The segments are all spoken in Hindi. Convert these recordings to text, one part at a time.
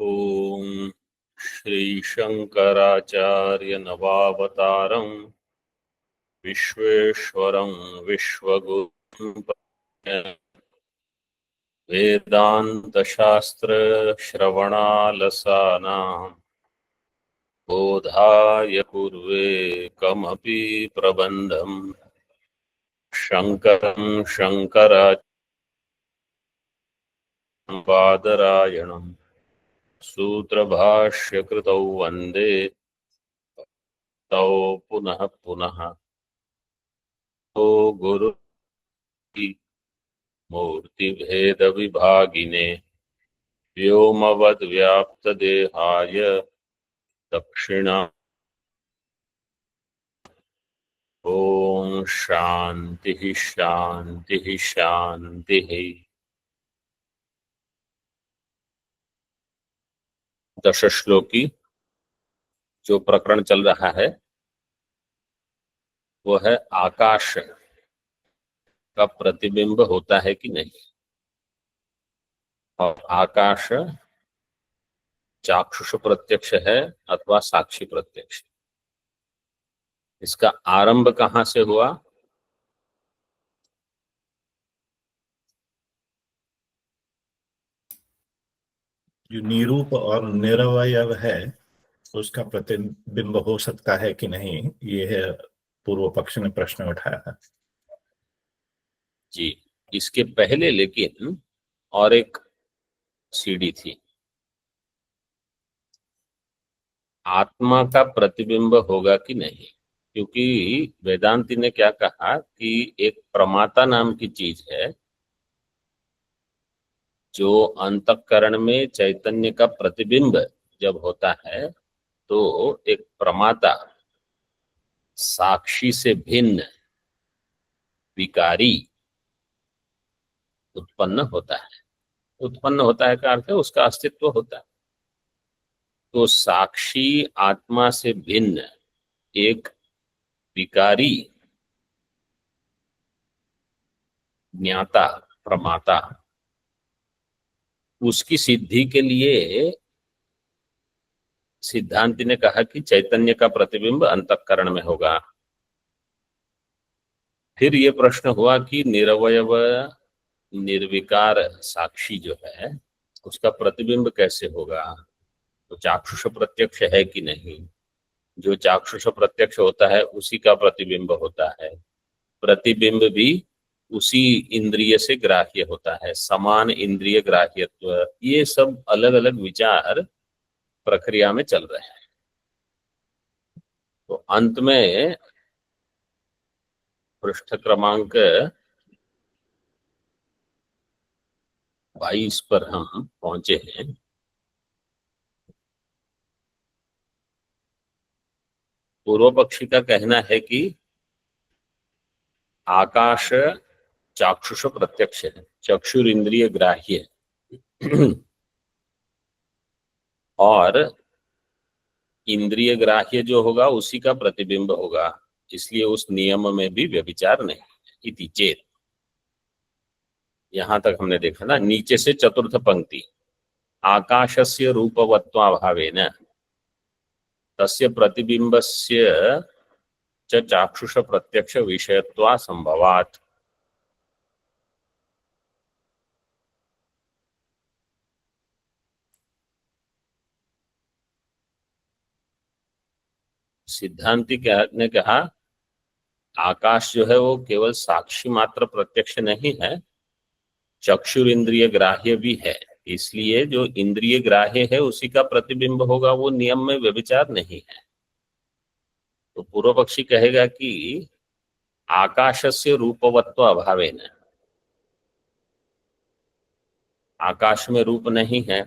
ओम श्री शंकराचार्य नवावतारं विश्वेश्वरं विश्वगुरुं वेदांत शास्त्र श्रवणालसानां बोधाय कुर्वे कमपि प्रबन्धं शंकरं शंकराचार्यं बादरायणं सूत्रभाष्यकृतौ वन्दे तौ पुनः पुनः। तो गुरु की मूर्ति भेद विभागिने व्योमवद् व्याप्त देहाय दक्षिणा। ओम शांति शांति शांति। दशश्लोकी जो प्रकरण चल रहा है वो है आकाश का प्रतिबिंब होता है कि नहीं, और आकाश चाक्षुष प्रत्यक्ष है अथवा साक्षी प्रत्यक्ष। इसका आरंभ कहाँ से हुआ? जो निरूप और निरवयव है उसका प्रतिबिंब हो सकता है कि नहीं, ये है पूर्व पक्ष ने प्रश्न उठाया है। जी, इसके पहले लेकिन और एक सीढ़ी थी। आत्मा का प्रतिबिंब होगा कि नहीं, क्योंकि वेदांती ने क्या कहा कि एक प्रमाता नाम की चीज है जो अंतःकरण में चैतन्य का प्रतिबिंब जब होता है तो एक प्रमाता साक्षी से भिन्न विकारी उत्पन्न होता है। उत्पन्न होता है का अर्थ है उसका अस्तित्व होता है। तो साक्षी आत्मा से भिन्न एक विकारी ज्ञाता प्रमाता, उसकी सिद्धि के लिए सिद्धांति ने कहा कि चैतन्य का प्रतिबिंब अंतःकरण में होगा। फिर ये प्रश्न हुआ कि निरवयव निर्विकार साक्षी जो है उसका प्रतिबिंब कैसे होगा, तो चाक्षुष प्रत्यक्ष है कि नहीं। जो चाक्षुष प्रत्यक्ष होता है उसी का प्रतिबिंब होता है। प्रतिबिंब भी उसी इंद्रिय से ग्राह्य होता है, समान इंद्रिय ग्राह्यत्व। ये सब अलग अलग विचार प्रक्रिया में चल रहे हैं। तो अंत में पृष्ठ क्रमांक 22 पर हम पहुंचे हैं। पूर्व पक्षी का कहना है कि आकाश चाक्षुष प्रत्यक्ष है, चक्षुर इंद्रिय ग्राह्य और इंद्रिय ग्राह्य जो होगा उसी का प्रतिबिंब होगा, इसलिए उस नियम में भी व्यभिचार नहीं इति चेत। यहां तक हमने देखा ना। नीचे से चतुर्थ पंक्ति, आकाशस्य रूपवत्वाभावेन तस्य प्रतिबिंबस्य च चाक्षुष प्रत्यक्ष विषयत्वा संभवात्। सिद्धांति ने कहा आकाश जो है वो केवल साक्षी मात्र प्रत्यक्ष नहीं है, चक्षुर इंद्रिय ग्राह्य भी है। इसलिए जो इंद्रिय ग्राह्य है उसी का प्रतिबिंब होगा, वो नियम में व्यभिचार नहीं है। तो पूर्व पक्षी कहेगा कि आकाशस्य रूपवत्व अभावेन, आकाश में रूप नहीं है।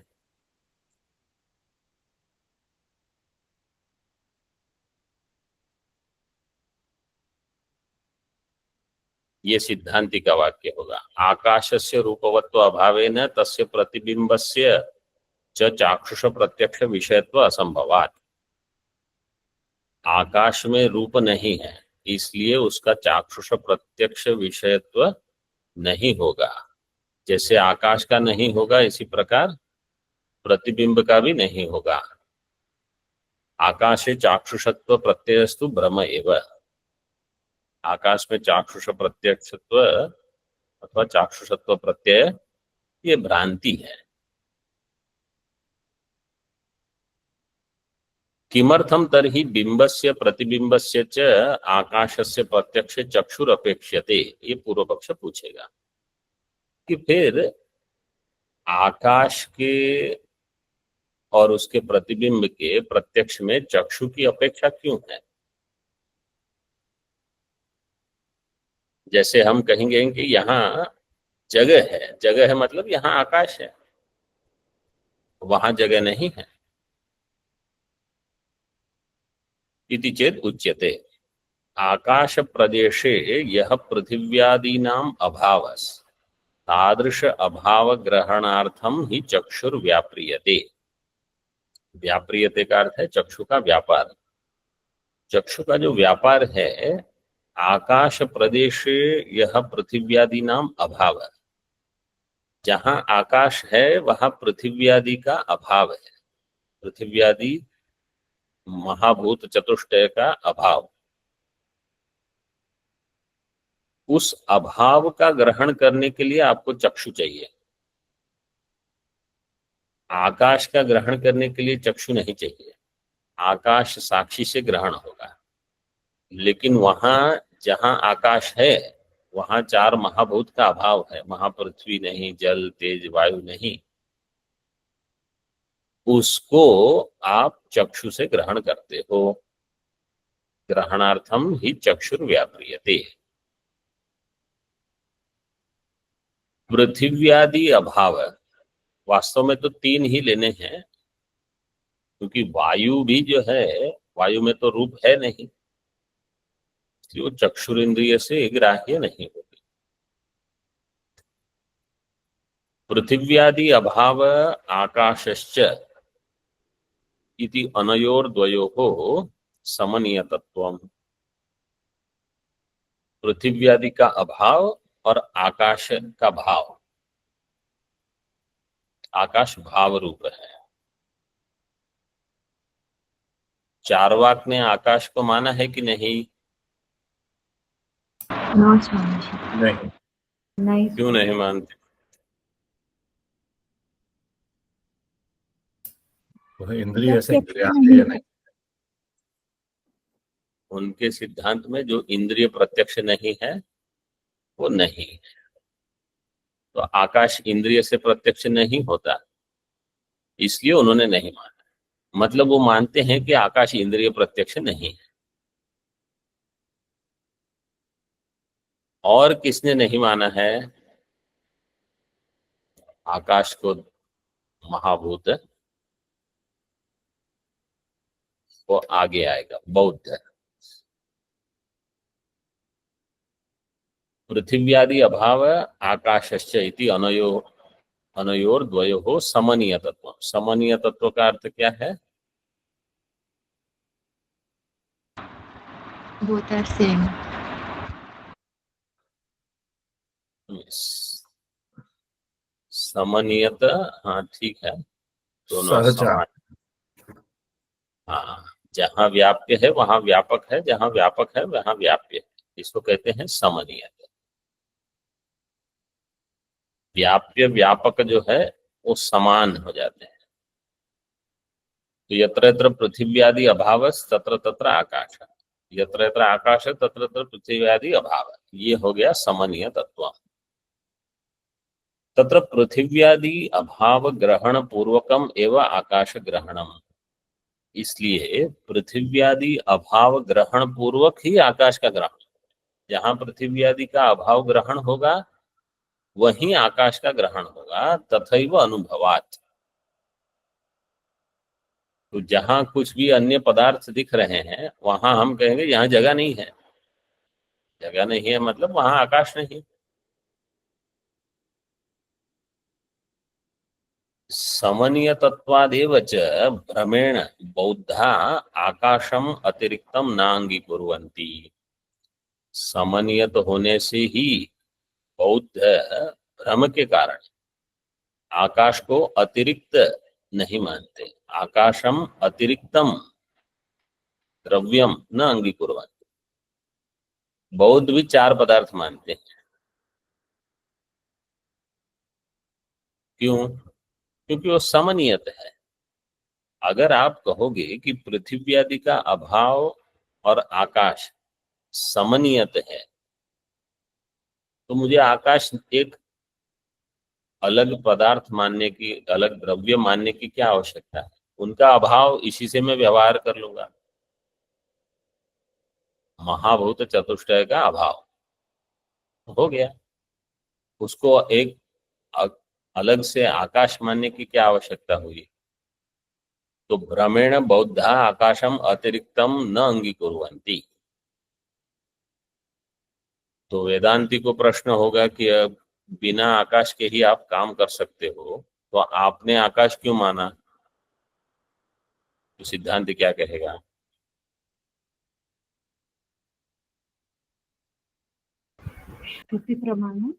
ये सिद्धांति का वाक्य होगा। आकाशस्य रूपवत्व अभावेन तस्य प्रतिबिंबस्य च चाक्षुष प्रत्यक्ष विषयत्व असंभवात्। आकाश में रूप नहीं है इसलिए उसका चाक्षुष प्रत्यक्ष विषयत्व नहीं होगा। जैसे आकाश का नहीं होगा इसी प्रकार प्रतिबिंब का भी नहीं होगा। आकाशे चाक्षुषत्व प्रत्ययस्तु भ्रम एव। आकाश में चाक्षुष प्रत्यक्षत्व अथवा चाक्षुषत्व प्रत्यय ये भ्रांति है। किमर्थम तर्हि बिंबस्य प्रतिबिंबस्य च आकाशस्य प्रत्यक्ष चक्षुरपेक्ष्यते, ये पूर्व पक्ष पूछेगा कि फिर आकाश के और उसके प्रतिबिंब के प्रत्यक्ष में चक्षु की अपेक्षा क्यों है। जैसे हम कहेंगे कि यहाँ जगह है, जगह है मतलब यहाँ आकाश है, वहां जगह नहीं है। इति चेत उच्यते आकाश प्रदेशे यह पृथिव्यादीनाम अभावस् तादृश अभाव ग्रहणार्थम ही चक्षुर्व्याप्रियते। व्याप्रियते का अर्थ है चक्षु का व्यापार। चक्षु का जो व्यापार है, आकाश प्रदेशे यह पृथिव्यादीनाम अभाव, जहां आकाश है वहां पृथिव्यादि का अभाव है। पृथिव्यादि महाभूत चतुष्टय का अभाव। उस अभाव का ग्रहण करने के लिए आपको चक्षु चाहिए। आकाश का ग्रहण करने के लिए चक्षु नहीं चाहिए। आकाश साक्षी से ग्रहण होगा, लेकिन वहां जहां आकाश है वहां चार महाभूत का अभाव है। महापृथ्वी नहीं, जल तेज वायु नहीं, उसको आप चक्षु से ग्रहण करते हो। ग्रहणार्थम ही चक्षुर्व्याप्रियते। पृथिव्यादि अभाव, वास्तव में तो तीन ही लेने हैं, क्योंकि वायु भी जो है, वायु में तो रूप है नहीं, वो चक्षुरेंद्रिय से ग्राह्य नहीं होगी। पृथिव्यादि अभाव आकाशश्च इति अनयोर्द्वयोः समनीयतत्वम्। पृथिव्यादि का अभाव और आकाश का भाव। आकाश भाव रूप है। चारवाक ने आकाश को माना है कि नहीं? नहीं। नहीं। क्यों नहीं मानते? वह इंद्रिय से प्रत्यक्ष ग्राह्य नहीं नहीं। उनके सिद्धांत में जो इंद्रिय प्रत्यक्ष नहीं है वो नहीं है। तो आकाश इंद्रिय से प्रत्यक्ष नहीं होता, इसलिए उन्होंने नहीं माना। मतलब वो मानते हैं कि आकाश इंद्रिय प्रत्यक्ष नहीं है। और किसने नहीं माना है आकाश को महाभूत? वो आगे आएगा, बौद्ध। पृथिव्यादि अभाव आकाशश्च इति अनयोर द्वयोः समनीय तत्व। समनीय तत्व का अर्थ क्या है? both are same. समनीयत, हाँ ठीक है, दोनों सहजा। समान। हाँ, जहाँ व्याप्य है वहां व्यापक है, जहाँ व्यापक है वहां व्याप्य है, इसको कहते हैं समनीयत। व्याप्य व्यापक जो है वो समान हो जाते हैं। तो यत्र यत्र पृथिव्यादि अभाव तत्र तत्र आकाश, यत्र यत्र आकाश तत्र तत्र पृथिव्यादि अभाव, ये हो गया समनीय तत्व। तत्र पृथिव्यादि अभाव ग्रहण पूर्वकम एवं आकाश ग्रहणम। इसलिए पृथिव्यादि अभाव ग्रहण पूर्वक ही आकाश का ग्रहण। जहां पृथिव्यादि का अभाव ग्रहण होगा वहीं आकाश का ग्रहण होगा। तथैव अनुभवात्। तो जहां कुछ भी अन्य पदार्थ दिख रहे हैं वहां हम कहेंगे यहाँ जगह नहीं है। जगह नहीं है मतलब वहां आकाश नहीं। समनीय तत्वादेव च भ्रमेण बौद्धा आकाशम अतिरिक्तम न अंगीकुर्वन्ति। समनीयत होने से ही बौद्ध भ्रम के कारण आकाश को अतिरिक्त नहीं मानते। आकाशम अतिरिक्तम द्रव्यम न अंगीकुर्वन्ति। बौद्ध भी 4 पदार्थ मानते हैं। क्यों? क्योंकि वो समनियत है। अगर आप कहोगे कि पृथ्वी आदि का अभाव और आकाश समनियत है, तो मुझे आकाश एक अलग पदार्थ मानने की, अलग द्रव्य मानने की क्या आवश्यकता है? उनका अभाव, इसी से मैं व्यवहार कर लूंगा। महाभूत चतुष्टय का अभाव हो गया, उसको एक अ- अलग से आकाश मानने की क्या आवश्यकता हुई? तो भ्रमेण बौद्धा आकाशम अतिरिक्तम न अंगीकुर्वन्ति। तो वेदांती को प्रश्न होगा कि अब बिना आकाश के ही आप काम कर सकते हो, तो आपने आकाश क्यों माना? तो सिद्धांत क्या कहेगा? श्रुति प्रमाण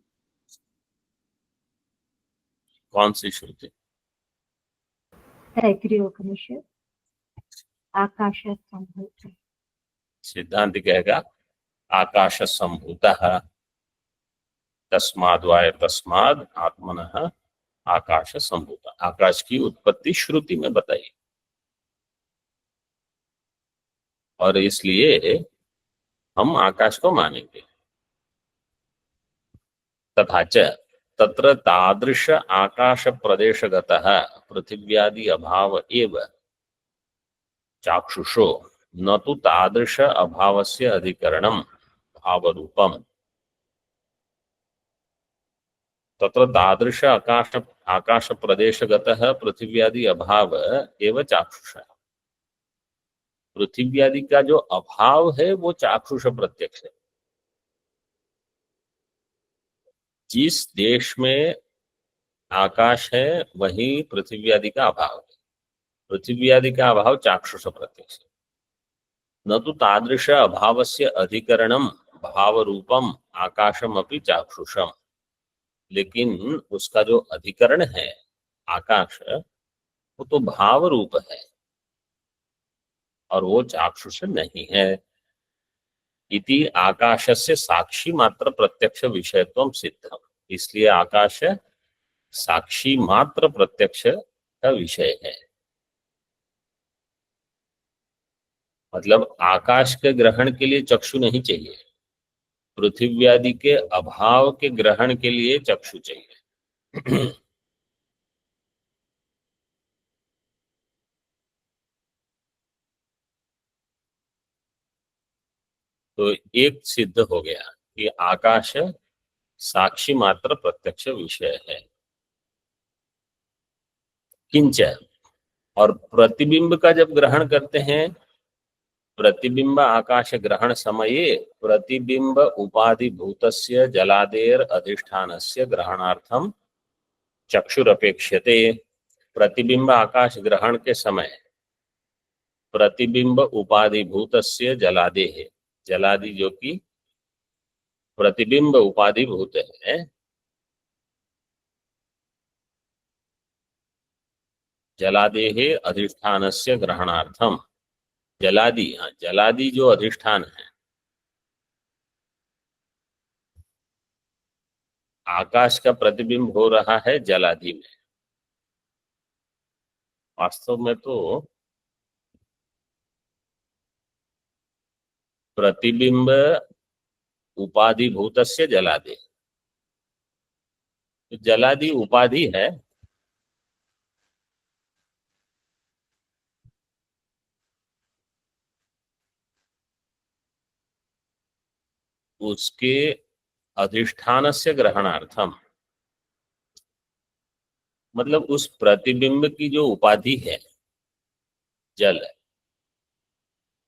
कौन सी श्रुति? तैत्तिरीय उपनिषद आकाश संभूत। सिद्धांत कहेगा आकाश संभूतः तस्माद् वाय तस्माद् आत्मनः आकाश संभूत। आकाश की उत्पत्ति श्रुति में बताई, और इसलिए हम आकाश को मानेंगे। तथा च तत्र तादृश आकाश प्रदेशगतः पृथिव्यादि अभाव एव चाक्षुषो न तु तादृश अभावस्य अधिकरणम भावरूपम। तत्र तादृश आकाश प्रदेशगतः पृथिव्यादि अभाव एव चाक्षुष। पृथ्वी आदि का जो अभाव है वो चाक्षुष प्रत्यक्ष है। जिस देश में आकाश है वहीं पृथ्वी आदि का अभाव है। पृथ्वी आदि का अभाव चाक्षुष प्रत्यक्ष है। न तो तादृश अभावस्य अधिकरणम भाव रूपम आकाशम अपि चाक्षुषम। लेकिन उसका जो अधिकरण है आकाश, वो तो भाव रूप है और वो चाक्षुष नहीं है। इति आकाशस्य साक्षी मात्र प्रत्यक्ष विषयत्वम सिद्धम। इसलिए आकाश साक्षी मात्र प्रत्यक्ष का विषय है। मतलब आकाश के ग्रहण के लिए चक्षु नहीं चाहिए, पृथ्वी आदि के अभाव के ग्रहण के लिए चक्षु चाहिए। तो एक सिद्ध हो गया कि आकाश साक्षी मात्र प्रत्यक्ष विषय है। किंच, और प्रतिबिंब का जब ग्रहण करते हैं, प्रतिबिंब आकाश ग्रहण समये प्रतिबिंब उपाधि भूतस्य जलादेर अधिष्ठानस्य ग्रहणार्थम चक्षुरपेक्षते। प्रतिबिंब आकाश ग्रहण के समय प्रतिबिंब उपाधि भूतस्य जलादे है, जलादि जो कि प्रतिबिंब उपाधि भूत है, जलादेहे अधिष्ठानस्य ग्रहणार्थम। जलादि, जलादि जो अधिष्ठान है, आकाश का प्रतिबिंब हो रहा है जलादि में। वास्तव में तो प्रतिबिंब उपाधि भूतस्य जलादि, तो जलादि उपाधि है, उसके अधिष्ठानस्य ग्रहणार्थम, मतलब उस प्रतिबिंब की जो उपाधि है जल,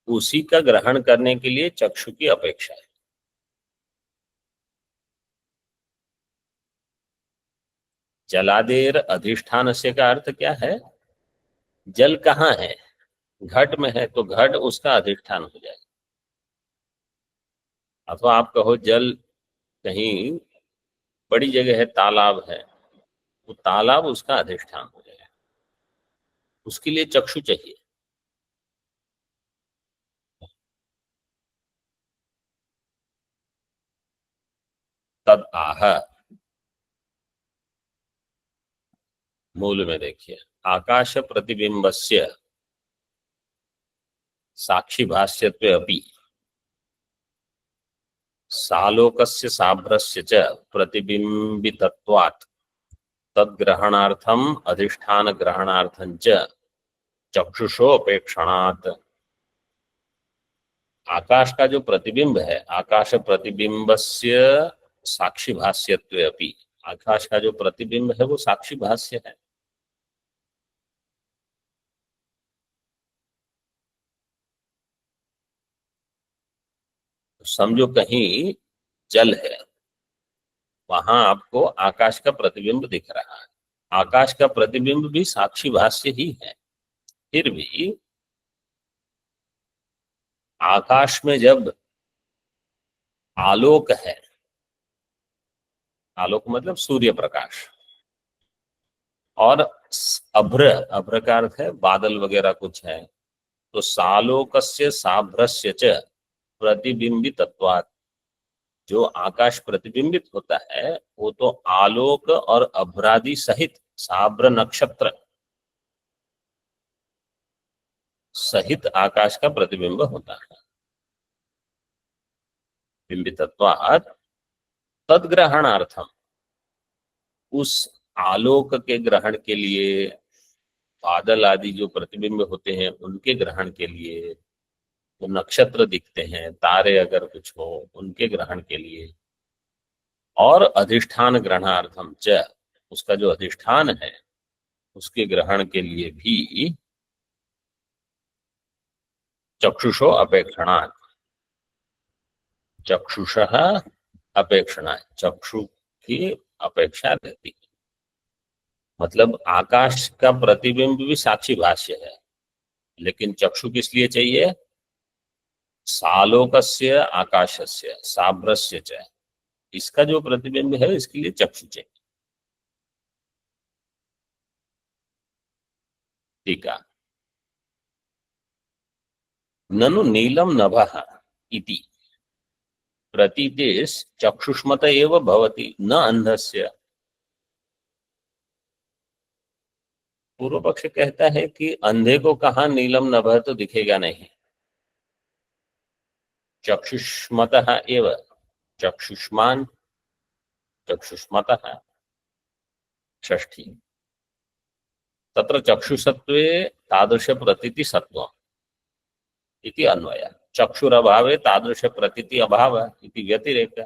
उसी का ग्रहण करने के लिए चक्षु की अपेक्षा है। जलादेर अधिष्ठान से का अर्थ क्या है? जल कहाँ है? घट में है, तो घट उसका अधिष्ठान हो जाए। अथवा आप कहो जल कहीं बड़ी जगह है, तालाब है, तो तालाब उसका अधिष्ठान हो जाए। उसके लिए चक्षु चाहिए। तद आह, मूल में देखिए, आकाश प्रतिबिंबस्य साक्षी भाष्यत्वे अपि सालोकस्य साभ्रस्य च प्रतिबिंबितत्वात् तद्ग्रहणार्थम अधिष्ठान ग्रहणार्थं च चक्षुषो अपेक्षणात्। आकाश का जो प्रतिबिंब है, आकाश प्रतिबिंबस्य साक्षी भाष्यत्वे अपि, आकाश का जो प्रतिबिंब है वो साक्षी भाष्य है। समझो कहीं जल है, वहां आपको आकाश का प्रतिबिंब दिख रहा है, आकाश का प्रतिबिंब भी साक्षी भाष्य ही है। फिर भी आकाश में जब आलोक है, आलोक मतलब सूर्य प्रकाश, और अभ्र, अभ्र का अर्थ है बादल वगैरह कुछ है, तो सालोकस्य साभ्रस्य च प्रतिबिंबितत्वात्, जो आकाश प्रतिबिंबित होता है वो तो आलोक और अभ्रादि सहित, साभ्र नक्षत्र सहित आकाश का प्रतिबिंब होता है। बिंबितत्वात् तद्ग्रहणार्थम, उस आलोक के ग्रहण के लिए, बादल आदि जो प्रतिबिंब होते हैं उनके ग्रहण के लिए, तो नक्षत्र दिखते हैं, तारे अगर कुछ हो उनके ग्रहण के लिए, और अधिष्ठान ग्रहणार्थम च, उसका जो अधिष्ठान है उसके ग्रहण के लिए भी चक्षुषो अपेक्षणात्, चक्षुषः अपेक्षणा, चक्षु की अपेक्षा रहती है। मतलब आकाश का प्रतिबिंब भी साक्षी भाष्य है, लेकिन चक्षु किस लिए चाहिए? सालोकस्य आकाशस्य साभ्रस्य च, इसका जो प्रतिबिंब है इसके लिए चक्षु चाहिए। ठीक है। ननु नीलम नभः इति प्रतीतेस् चक्षुष्मत एव भवति न अंधस्य। पूर्व पक्ष कहता है कि अंधे को कहा नीलम नभः तो दिखेगा नहीं, चक्षुष्मतः एव, चक्षुष्मान चक्षुष्मतः षष्ठी, तत्र चक्षुषत्वे तादृश प्रतीति सत्वम् इति अन्वय, चक्षुरभावे तादृश प्रतीति अभाव इति व्यतिरेक,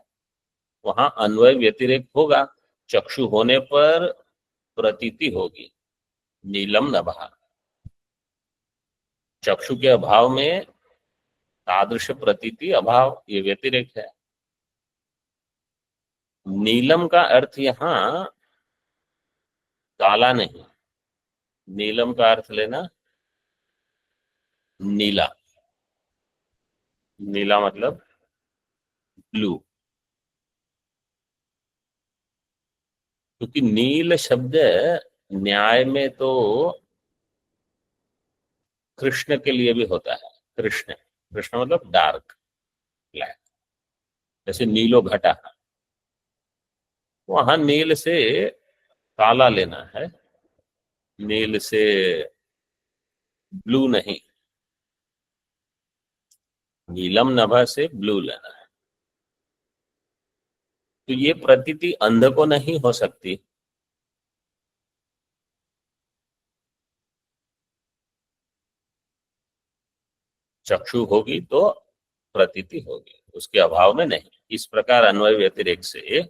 वहां अन्वय व्यतिरेक होगा, चक्षु होने पर प्रतीति होगी, नीलम नभः, चक्षु के अभाव में तादृश प्रतीति अभाव, ये व्यतिरेक है। नीलम का अर्थ यहां काला नहीं, नीलम का अर्थ लेना नीला, नीला मतलब ब्लू, क्योंकि नील शब्द न्याय में तो कृष्ण के लिए भी होता है, कृष्ण, कृष्ण मतलब डार्क ब्लैक, जैसे नीलो घटा, वहां नील से काला लेना है, नील से ब्लू नहीं, नीलम नभा से ब्लू लेना है। तो ये प्रतीति अंध को नहीं हो सकती, चक्षु होगी तो प्रतीति होगी, उसके अभाव में नहीं। इस प्रकार अन्वय व्यतिरेक से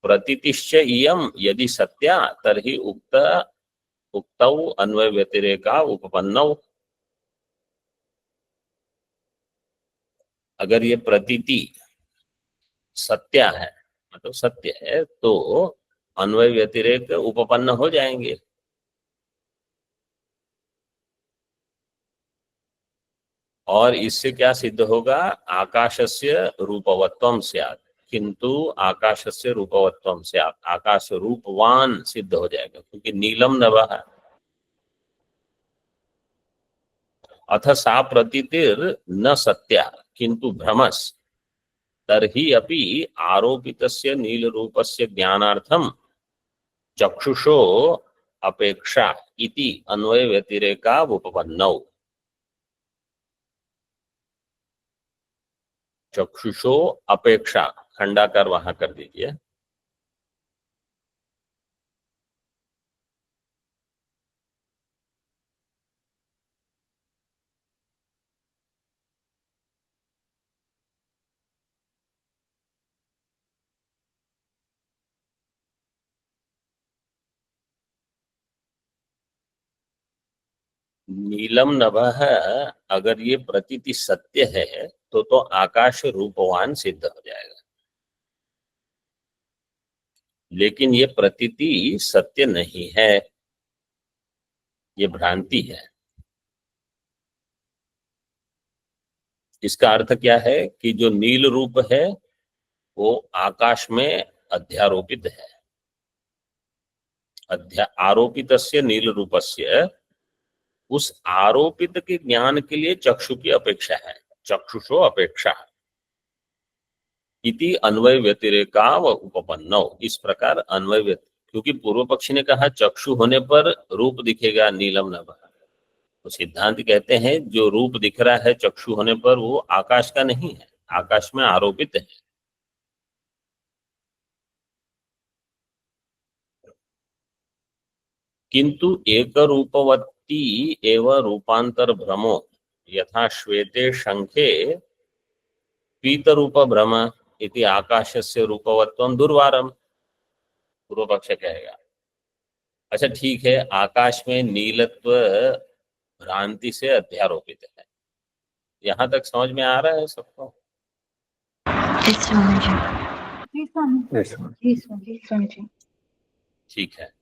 प्रतीतिश्च इयम यदि सत्या तर्हि उक्तौ अन्वय व्यतिरेका उपपन्नौ, अगर ये प्रतीति सत्या है मतलब सत्य है तो अन्वय व्यतिरेक उपपन्न हो जाएंगे। और इससे क्या सिद्ध होगा? आकाशस्य रूपवत्वम स्यात्, किंतु आकाशस्य रूपवत्वम स्यात्, आकाश रूपवान सिद्ध हो जाएगा, क्योंकि नीलम नभः है, अथ सा प्रतीतिर् न सत्या किंतु भ्रमस् तर्हि अपि आरोपितस्य नीलरूपस्य ज्ञानार्थं चक्षुषो अपेक्षा इति अन्वय व्यतिरेका उपपन्नौ। चक्षुषो अपेक्षा खंडाकार वहां कर दीजिए। नीलम नभः, अगर ये प्रतीति सत्य है तो आकाश रूपवान सिद्ध हो जाएगा, लेकिन ये प्रतीति सत्य नहीं है, ये भ्रांति है। इसका अर्थ क्या है कि जो नील रूप है वो आकाश में अध्यारोपित है। आरोपितस्य नील रूपस्य, उस आरोपित के ज्ञान के लिए चक्षु की अपेक्षा है। चक्षुषो अपेक्षा इति अन्वय व्यतिरेका व उपपन्नौ, इस प्रकार अन्वय क्योंकि पूर्व पक्षी ने कहा चक्षु होने पर रूप दिखेगा नीलम नभ, तो सिद्धांत कहते हैं जो रूप दिख रहा है चक्षु होने पर वो आकाश का नहीं है, आकाश में आरोपित है। किंतु एक रूपवत्ती एवं रूपांतर भ्रमो यथा श्वेते शंखे पीत रूप भ्रम इति आकाशस्य रूपवत्वं दुर्वारम। पूर्व पक्ष कहेगा अच्छा ठीक है, आकाश में नीलत्व भ्रांति से अध्यारोपित है। यहां तक समझ में आ रहा है सबको? ठीक है,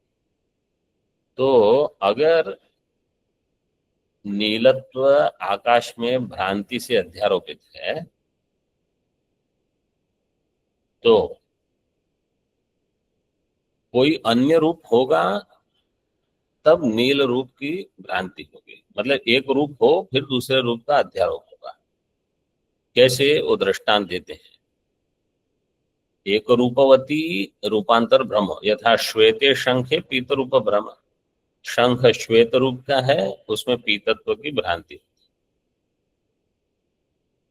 तो अगर नीलत्व आकाश में भ्रांति से अध्यारोपित है तो कोई अन्य रूप होगा तब नील रूप की भ्रांति होगी। मतलब एक रूप हो फिर दूसरे रूप का अध्यारोप होगा। कैसे? वो दृष्टांत देते हैं। एक रूपवती रूपांतर भ्रम यथा श्वेते शंखे पीत रूप भ्रम। शंख श्वेत रूप का है, उसमें पीतत्व की भ्रांति।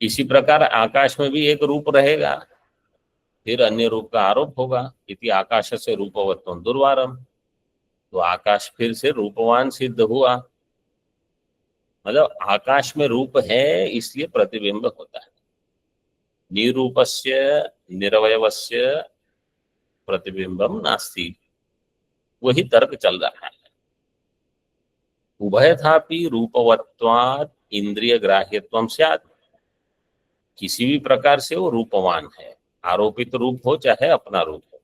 इसी प्रकार आकाश में भी एक रूप रहेगा फिर अन्य रूप का आरोप होगा। इति आकाश से रूपवत्वं दुर्वारम, तो आकाश फिर से रूपवान सिद्ध हुआ। मतलब आकाश में रूप है इसलिए प्रतिबिंब होता है। निरूपस्य निरवयवस्य प्रतिबिंबम नास्ति, वही तर्क चल रहा है। उभयथापि रूपवत्वात् इंद्रिय ग्राह्यत्वं स्यात्, किसी भी प्रकार से वो रूपवान है, आरोपित रूप हो चाहे अपना रूप हो,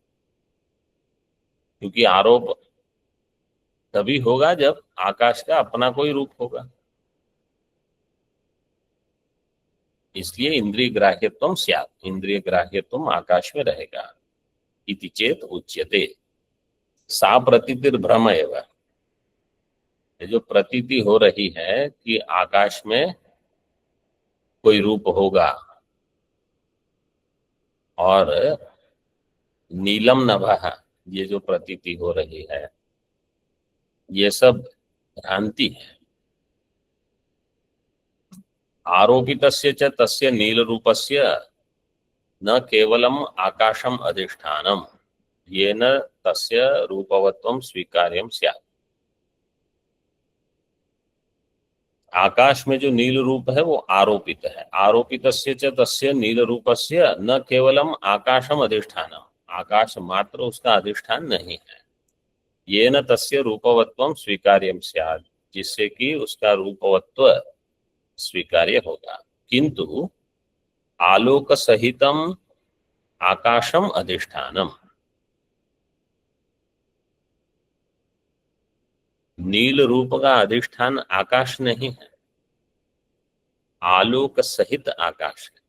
क्योंकि आरोप तभी होगा जब आकाश का अपना कोई रूप होगा। इसलिए इंद्रिय ग्राह्यत्वं स्यात्, इंद्रिय ग्राह्यत्वं आकाश में रहेगा। इति चेत उच्यते सा प्रतीतिर भ्रम एव, जो प्रतीति हो रही है कि आकाश में कोई रूप होगा और नीलम नभः, ये जो प्रतीति हो रही है ये सब भ्रांति है। आरोपितस्य च तस्य नील रूपस्य न केवलम आकाशम अधिष्ठानम येन तस्य रूपवत्वं स्वीकार्यं स्यात्। आकाश में जो नील रूप है वो आरोपित है। आरोपितस्य च तस्य नील रूपस्य न केवलम आकाशम अधिष्ठानम, आकाश मात्र उसका अधिष्ठान नहीं है। येन तस्य रूपवत्वं स्वीकार्यं स्यात्, जिससे कि उसका रूपवत्व स्वीकार्य होगा। किंतु आलोक सहितम आकाशम अधिष्ठानम, नील रूप का अधिष्ठान आकाश नहीं है, आलोक सहित आकाश है।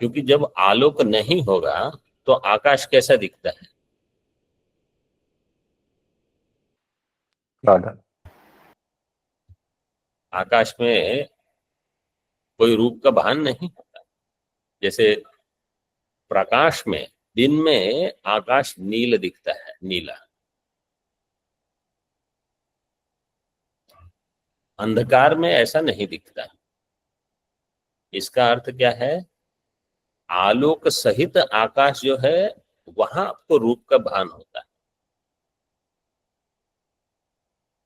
क्योंकि जब आलोक नहीं होगा तो आकाश कैसा दिखता है? राधा आकाश में कोई रूप का भान नहीं होता। जैसे प्रकाश में, दिन में आकाश नील दिखता है, नीला। अंधकार में ऐसा नहीं दिखता। इसका अर्थ क्या है? आलोक सहित आकाश जो है, वहां आपको रूप का भान होता है,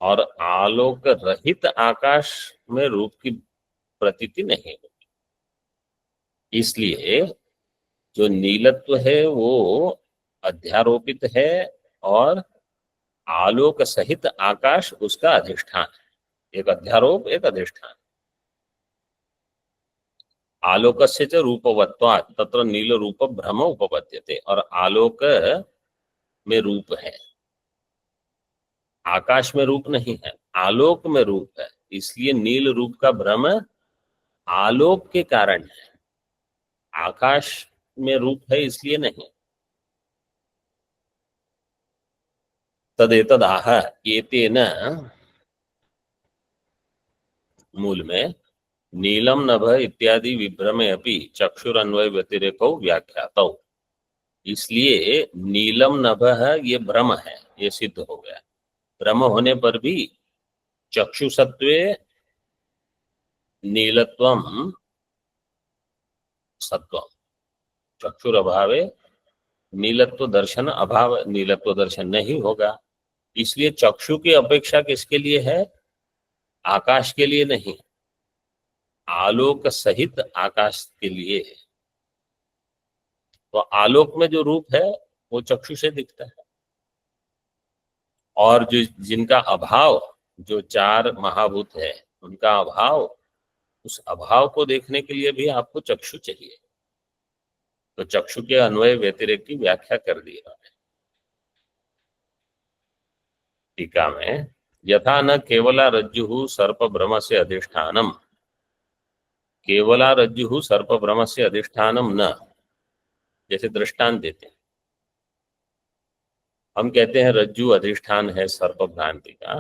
और आलोक रहित आकाश में रूप की प्रतीति नहीं होती। इसलिए जो नीलत्व है वो अध्यारोपित है, और आलोक सहित आकाश उसका अधिष्ठान है। एक अध्यारोप, एक अधिष्ठान। आलोकस्य च रूपवत्वात् तत्र नील रूप भ्रम उपपद्यते। और आलोक में रूप है, आकाश में रूप नहीं है, आलोक में रूप है। इसलिए नील रूप का भ्रम आलोक के कारण है, आकाश में रूप है इसलिए नहीं। तदेतदाह एतेन, मूल में नीलम नभ इत्यादि विभ्रमे अपि चक्षुरन्वय व्यतिरेकौ व्याख्यातौ। इसलिए नीलम नभ है, ये भ्रम है, ये सिद्ध हो गया। भ्रम होने पर भी चक्षुसत्वे नीलत्वम सत्वम, चक्षुर अभावे नीलत्व दर्शन अभाव, नीलत्व दर्शन नहीं होगा। इसलिए चक्षु की अपेक्षा किसके लिए है? आकाश के लिए नहीं, आलोक सहित आकाश के लिए है। तो आलोक में जो रूप है वो चक्षु से दिखता है, और जो जिनका अभाव, जो चार महाभूत है उनका अभाव, उस अभाव को देखने के लिए भी आपको चक्षु चाहिए। तो चक्षु के अन्वय व्यतिरेक की व्याख्या कर दी है टीका में। यथा न केवला रज्जु सर्प भ्रम से अधिष्ठानम, केवला रज्जु सर्प भ्रम से अधिष्ठानम न, जैसे दृष्टांत देते हैं। हम कहते हैं रज्जु अधिष्ठान है सर्प भ्रांति का,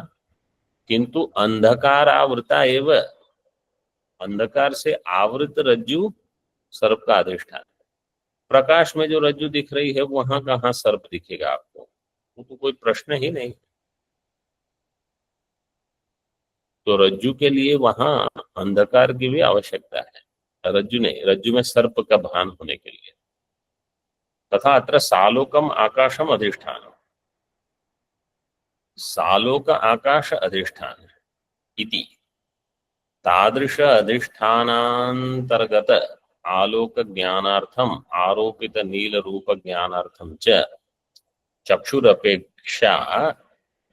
किंतु अंधकार आवृता एव, अंधकार से आवृत रज्जु सर्प का अधिष्ठान है। प्रकाश में जो रज्जु दिख रही है वहां कहाँ सर्प दिखेगा आपको? वो तो कोई प्रश्न ही नहीं। तो रज्जु के लिए वहां अंधकार की भी आवश्यकता है, रज्जु नहीं, रज्जु में सर्प का भान होने के लिए। तथा अत्र सालोकम आकाशम अधिष्ठान, सालोक आकाश अधिष्ठान इति तादृश अधिष्ठानांतर्गत आलोक ज्ञानार्थम आरोपित नील रूप ज्ञानार्थम च चक्षुरपेक्षा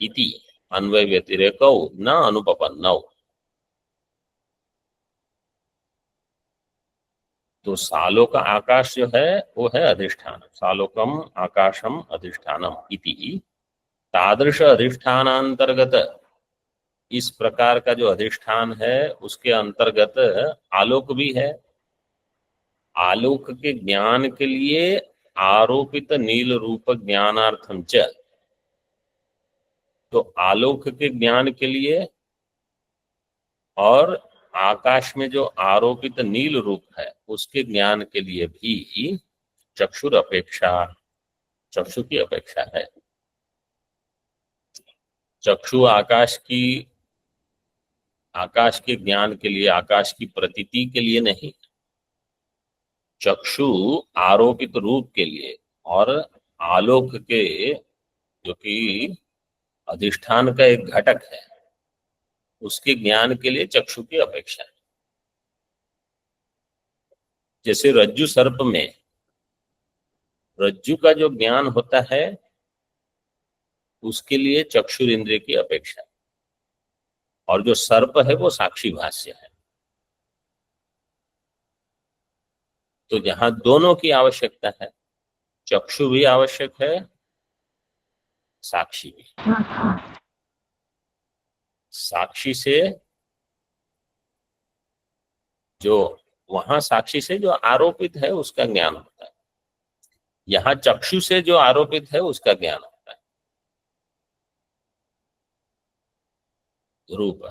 इति अन्वय व्यतिरेकौ न अनुपपन्नौ। तो सालोक आकाश जो है वो है अधिष्ठान, सालोकम आकाशम अधिष्ठानम इति तादृश अधिष्ठानांतर्गत, इस प्रकार का जो अधिष्ठान है उसके अंतर्गत आलोक भी है। आलोक के ज्ञान के लिए आरोपित नील रूप ज्ञानार्थम च, तो आलोक के ज्ञान के लिए और आकाश में जो आरोपित नील रूप है उसके ज्ञान के लिए भी चक्षुर अपेक्षा, चक्षु की अपेक्षा है। चक्षु आकाश के ज्ञान के लिए, आकाश की प्रतीति के लिए नहीं, चक्षु आरोपित रूप के लिए और आलोक के, जो कि अधिष्ठान का एक घटक है, उसके ज्ञान के लिए चक्षु की अपेक्षा है। जैसे रज्जु सर्प में रज्जु का जो ज्ञान होता है उसके लिए चक्षुर इंद्रिय की अपेक्षा है, और जो सर्प है वो साक्षी भाष्य है। तो जहां दोनों की आवश्यकता है, चक्षु भी आवश्यक है, साक्षी भी। साक्षी से जो, वहां साक्षी से जो आरोपित है उसका ज्ञान होता है, यहाँ चक्षु से जो आरोपित है उसका ज्ञान होता है, रूप।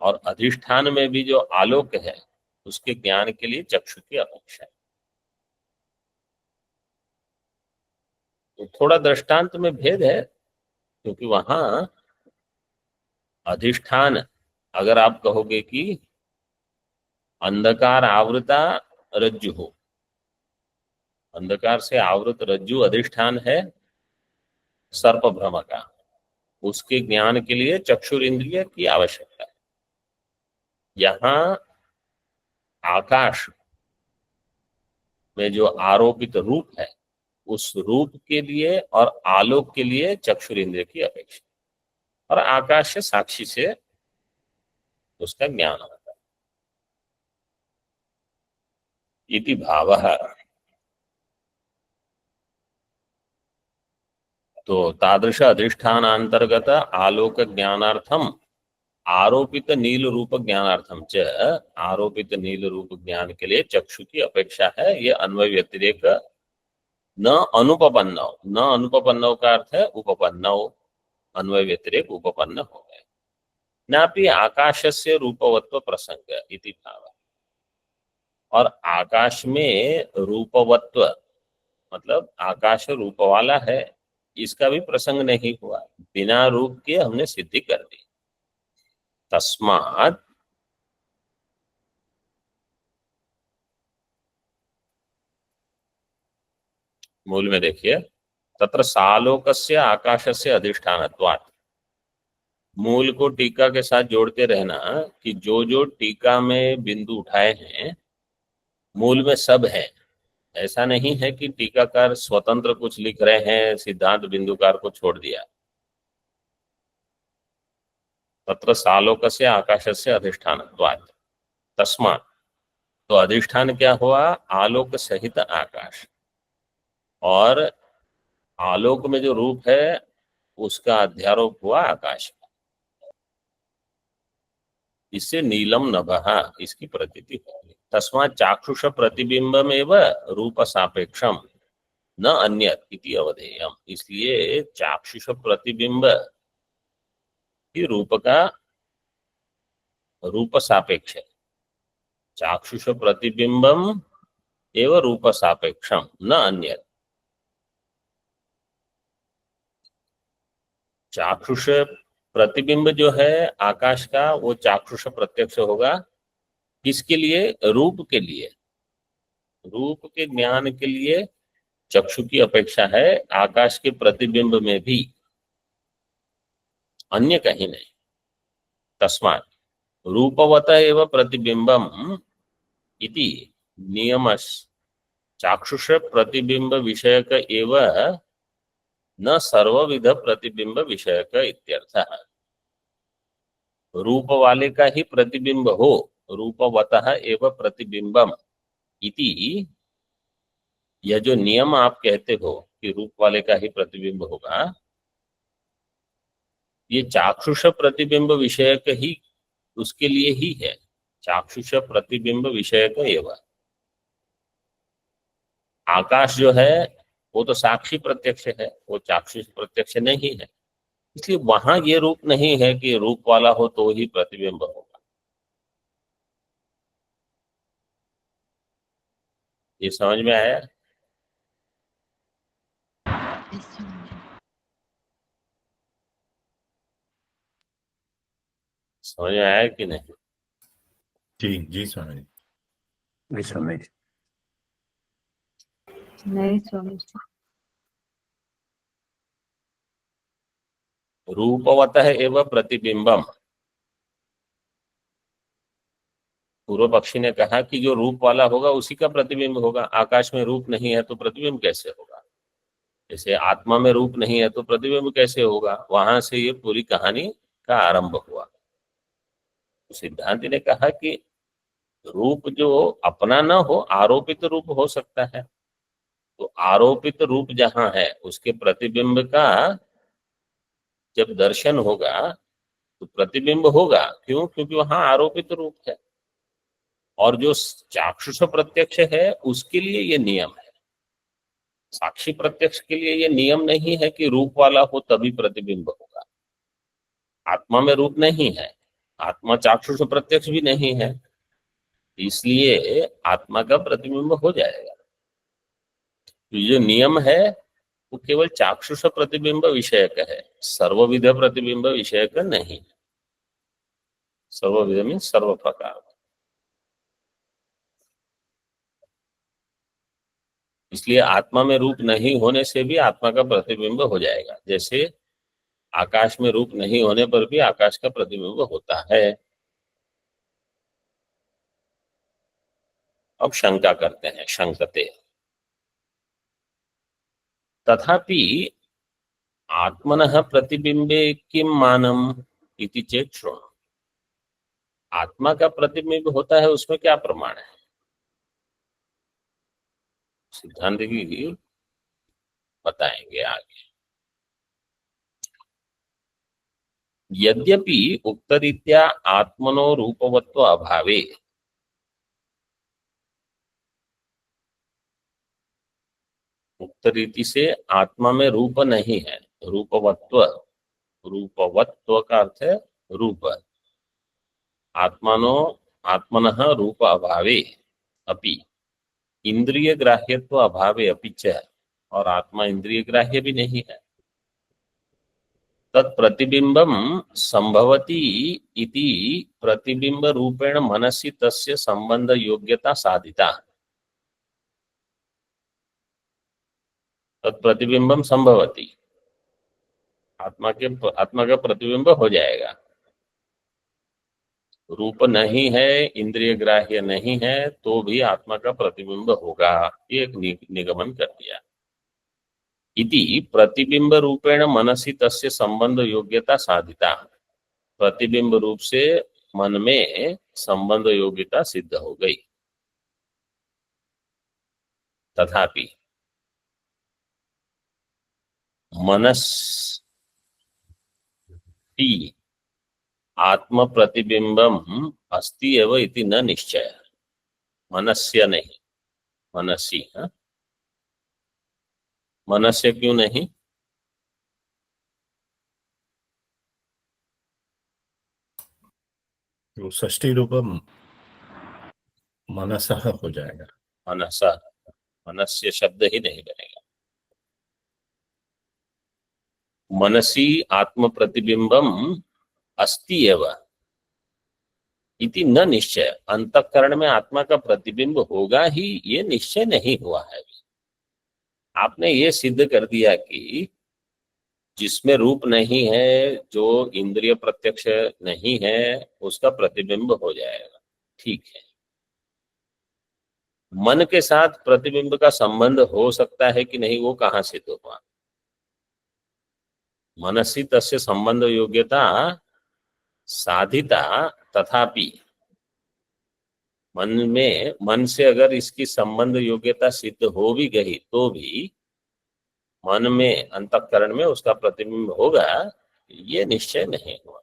और अधिष्ठान में भी जो आलोक है उसके ज्ञान के लिए चक्षु की अपेक्षा है। तो थोड़ा दृष्टांत में भेद है, क्योंकि वहां अधिष्ठान, अगर आप कहोगे कि अंधकार आवृता रज्जु हो, अंधकार से आवृत रज्जु अधिष्ठान है सर्प भ्रम का, उसके ज्ञान के लिए चक्षुर इंद्रिय की आवश्यकता है। यहाँ आकाश में जो आरोपित रूप है उस रूप के लिए और आलोक के लिए चक्षुर इंद्रिय की अपेक्षा, और आकाश से साक्षी से उसका ज्ञान होता है। इति भावः। तो तादृश अधिष्ठानांतर्गत आलोक ज्ञानार्थम आरोपित नील रूप ज्ञानार्थम च, आरोपित नील रूप ज्ञान के लिए चक्षु की अपेक्षा है। ये अन्वय व्यतिरेक न अनुपपन्नौ, न अनुपपन्नौ का अर्थ है उपपन्नौ, अन्वय व्यतिरेक उपपन्न हो गए। नापि आकाशस्य रूपवत्व प्रसंग इति भाव। और आकाश में रूपवत्व मतलब आकाश रूप वाला है, इसका भी प्रसंग नहीं हुआ, बिना रूप के हमने सिद्धि कर दी। तस्मात् मूल में देखिए, तत्र सालोकस्य आकाशस्य अधिष्ठानत्वात्, मूल को टीका के साथ जोड़ते रहना कि जो जो टीका में बिंदु उठाए हैं मूल में सब है। ऐसा नहीं है कि टीकाकार स्वतंत्र कुछ लिख रहे हैं, सिद्धांत बिंदुकार को छोड़ दिया। तत्र सालोकस्य आकाशस्य अधिष्ठानत्वात् तस्मात्, तो अधिष्ठान क्या हुआ? आलोक सहित आकाश, और आलोक में जो रूप है उसका अध्यारोप हुआ आकाश में। इससे नीलम नभः, इसकी प्रतीति होगी। तस्मात् चाक्षुष प्रतिबिंबम एव रूप सापेक्षम न अन्यत् इति अवधेयम। इसलिए चाक्षुष प्रतिबिंब ही रूप का रूप सापेक्ष है। चाक्षुष प्रतिबिंबम एव रूप सापेक्षम न अन्यत्। चाक्षुष प्रतिबिंब जो है आकाश का वो चाक्षुष प्रत्यक्ष होगा। किसके लिए? रूप के लिए। रूप के ज्ञान के लिए चक्षु की अपेक्षा है, आकाश के प्रतिबिंब में भी, अन्य कहीं नहीं। तस्मात् रूपवत एव प्रतिबिंबम इति नियमस् चाक्षुष प्रतिबिंब विषयक एव न सर्वविध प्रतिबिंब विषयक इत्यर्थः। रूप वाले का ही प्रतिबिंब हो, रूपवतः एव प्रतिबिंबम इति, यह जो नियम आप कहते हो कि रूप वाले का ही प्रतिबिंब होगा, ये चाक्षुष प्रतिबिंब विषयक ही उसके लिए ही है। चाक्षुष प्रतिबिंब विषयक एव। आकाश जो है वो तो साक्षी प्रत्यक्ष है, वो चाक्षुष प्रत्यक्ष नहीं है। इसलिए वहां ये रूप नहीं है कि रूप वाला हो तो ही प्रतिबिंब होगा। ये समझ में आया? समझ में आया कि नहीं? जी जी स्वामी जी। नहीं स्वामी जी। रूपवतः एव प्रतिबिंबम। पूर्व पक्षी ने कहा कि जो रूप वाला होगा उसी का प्रतिबिंब होगा। आकाश में रूप नहीं है तो प्रतिबिंब कैसे होगा? जैसे आत्मा में रूप नहीं है तो प्रतिबिंब कैसे होगा? वहां से ये पूरी कहानी का आरंभ हुआ। तो सिद्धांत ने कहा कि रूप जो अपना न हो, आरोपित रूप हो सकता है। तो आरोपित रूप जहां है उसके प्रतिबिंब का जब दर्शन होगा तो प्रतिबिंब होगा। क्यों? क्योंकि वहां आरोपित रूप है। और जो चाक्षुष प्रत्यक्ष है उसके लिए ये नियम है। साक्षी प्रत्यक्ष के लिए ये नियम नहीं है कि रूप वाला हो तभी प्रतिबिंब होगा। आत्मा में रूप नहीं है, आत्मा चाक्षुष प्रत्यक्ष भी नहीं है, इसलिए आत्मा का प्रतिबिंब हो जाएगा। तो ये जो नियम है वो केवल चाक्षुष प्रतिबिंब विषयक है, सर्वविध प्रतिबिंब विषयक नहीं। सर्वविध में सर्व प्रकार। इसलिए आत्मा में रूप नहीं होने से भी आत्मा का प्रतिबिंब हो जाएगा, जैसे आकाश में रूप नहीं होने पर भी आकाश का प्रतिबिंब होता है। अब शंका करते हैं, शंकते तथापि आत्मनः प्रतिबिंबे किम मानम इति चेत् शृणु। आत्मा का प्रतिबिंब होता है, उसमें क्या प्रमाण है? सिद्धांत की बताएंगे आगे। यद्यपि उक्तरीत्या आत्मनो रूपवत्व अभावे, उक्त रीति से आत्मा में रूप नहीं है, रूपवत्व, रूपवत्व का अर्थ है रूप। आत्मनो आत्मनः रूप अभावे अपि इंद्रिय ग्राह्यत्व अभावे अपि च, और आत्मा इंद्रिय ग्राह्य भी नहीं है। तत्प्रतिबिंबम संभवति इति प्रतिबिंब रूपेण मनसि तस्य संबंध योग्यता साधिता। तत्प्रतिबिंबम संभवति, आत्मा का प्रतिबिंब हो जाएगा। रूप नहीं है, इंद्रिय ग्राह्य नहीं है, तो भी आत्मा का प्रतिबिंब होगा, ये एक निगमन कर दिया। इति प्रतिबिंब रूपेण मनसि तस्य संबंध योग्यता साधिता, प्रतिबिंब रूप से मन में संबंध योग्यता सिद्ध हो गई। तथापि मनस्ति आत्म प्रतिबिंबम अस्ति एव इति न निश्चय। मनस्य नहीं, मनसी। मनस्य क्यों नहीं? तो षष्ठी रूपम मनसः हो जाएगा। मनसा, मनस्य शब्द ही नहीं बनेगा। मनसी आत्म प्रतिबिंबम अस्ति एव इति न निश्चय। अंतःकरण में आत्मा का प्रतिबिंब होगा ही, ये निश्चय नहीं हुआ है। आपने ये सिद्ध कर दिया कि जिसमें रूप नहीं है, जो इंद्रिय प्रत्यक्ष नहीं है, उसका प्रतिबिंब हो जाएगा। ठीक है, मन के साथ प्रतिबिंब का संबंध हो सकता है कि नहीं, वो कहाँ सिद्ध हुआ? मनसी तस्य संबंध योग्यता साधिता, तथापि मन से अगर इसकी संबंध योग्यता सिद्ध हो भी गई तो भी मन में, अंतःकरण में उसका प्रतिबिंब होगा, ये निश्चय नहीं हुआ।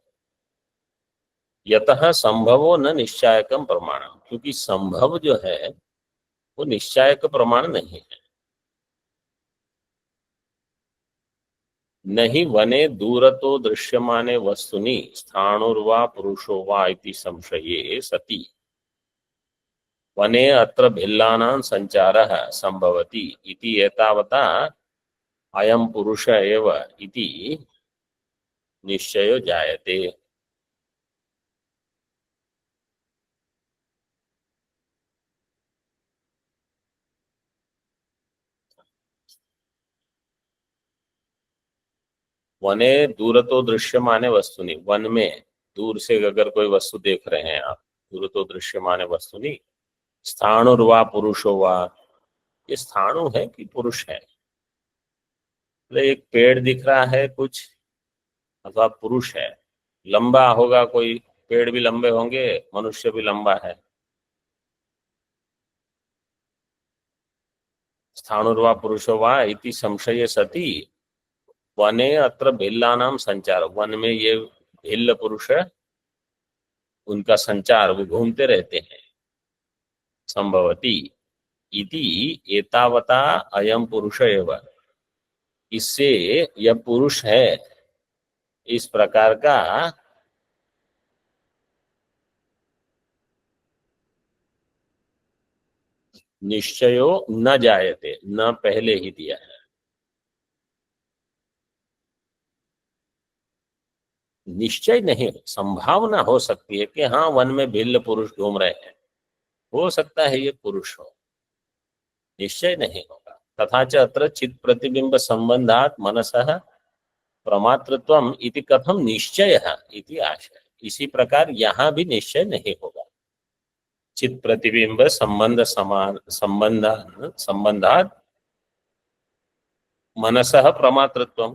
यतः संभवो न निश्चायकम प्रमाणम, क्योंकि संभव जो है वो निश्चायक प्रमाण नहीं है। नहीं वने दूरतो दृश्यमाने वस्तुनि स्थाणुर्वा पुरुषो वा इति संशये सति वने अत्र भिल्लानां संचारः संभवति इति एतावता अयं पुरुष एव इति निश्चयो जायते। वने दूरतो दृश्यमाने वस्तुनि, वन में दूर से अगर कोई वस्तु देख रहे हैं आप, दूरतो दृश्यमाने वस्तुनि स्थाणुर्वा पुरुषो वा, ये स्थाणु है कि पुरुष है? एक पेड़ दिख रहा है कुछ, अथवा पुरुष है, लंबा होगा कोई, पेड़ भी लंबे होंगे, मनुष्य भी लंबा है। स्थाणुर्वा पुरुषो वा इति संशय सति वने अत्र भिल्लानां संचार, वन में ये भिल्ल पुरुष है, उनका संचार, वो घूमते रहते हैं। संभवती इति एतावता अयम पुरुष एव, इससे यह पुरुष है, इस प्रकार का निश्चयो न जायते, न पहले ही दिया है। निश्चय नहीं, संभावना हो सकती है कि हाँ वन में भिल्ल पुरुष घूम रहे हैं, हो सकता है ये पुरुष हो, निश्चय नहीं होगा। तथा च अत्र चित् प्रतिबिंब संबंधात मनसः प्रमातृत्वम इति कथम निश्चयः इति आशय। इसी प्रकार यहाँ भी निश्चय नहीं होगा। चित् प्रतिबिंब संबंधात मनसः प्रमातृत्वम,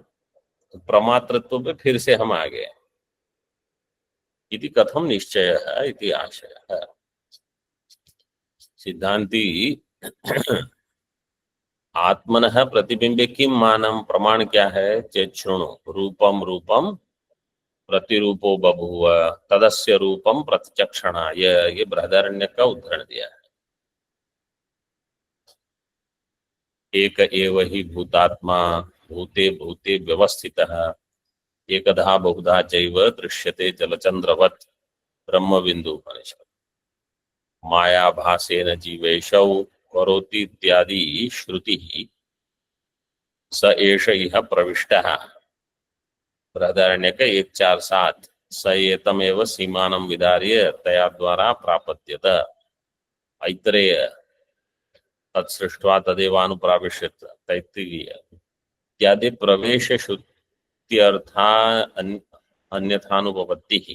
प्रमातृत्व पे फिर से हम आ गए। इति कथम निश्चयः इति आशयः। सिद्धांती आत्मनः प्रतिबिंबे किम मानम, प्रमाण क्या है? चेत् शृणु रूपम रूपम प्रतिरूपो बभूव तदस्य रूपम प्रत्यक्षणाय। ये बृहदारण्यक का उदाहरण दिया है। एक एव हि भूतात्मा भूते भूते व्यवस्थितः एकधा बहुधा चैव दृश्यते जलचंद्रवत् ब्रह्मबिंदु उपनिषद। मायाभासेन जीवेशौ करोति इत्यादि श्रुति स एष इह प्रविष्टः। बृहदारण्यक 1:4-7 स एतमेव सीमानं विदार्य तया द्वारा प्रापद्यत। ऐतरेय तत्सृष्ट्वा तदेवानुप्राविश्यत तैत्तिरीय इत्यादि प्रवेश श्रुत्यर्था अन्यथानुपपत्तिः।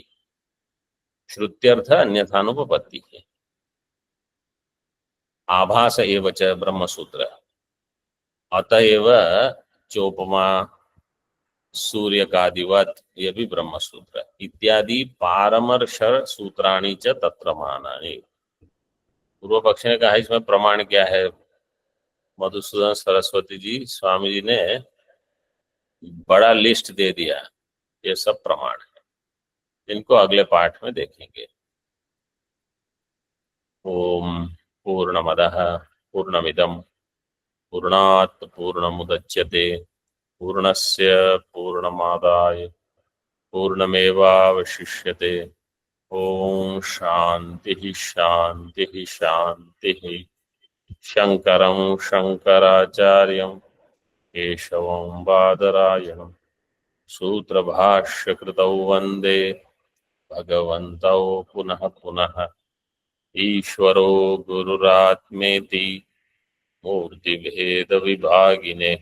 श्रुत्यर्थ अन्यथानुपपत्तिः। आभास एव च ब्रह्मसूत्र। अतएव चोपमा सूर्यकादिवत्, ये भी ब्रह्मसूत्र इत्यादि पारमर्श सूत्राणि च तत्र मानानि। पूर्व पक्ष ने कहा इसमें प्रमाण क्या है? मधुसूदन सरस्वती जी स्वामी जी ने बड़ा लिस्ट दे दिया, ये सब प्रमाण है। इनको अगले पाठ में देखेंगे। ओम पूर्णमदः पूर्णमिदं पूर्णात् पूर्णमुदच्यते पूर्णस्य पूर्णमादाय पूर्णमेवावशिष्यते। ओम शांति शांति शांति। शंकरं शंकराचार्यं केशवं बादरायणं सूत्रभाष्यकृतौ वन्दे भगवन्तौ पुनः पुनः। ईश्वरो गुरुरात्मेति मूर्तिभेद विभागिने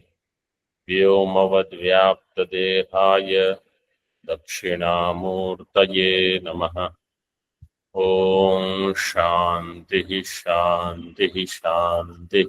व्योमवद्व्याप्तदेहाय दक्षिणामूर्तये नमः। ओम शांति शांति शांति।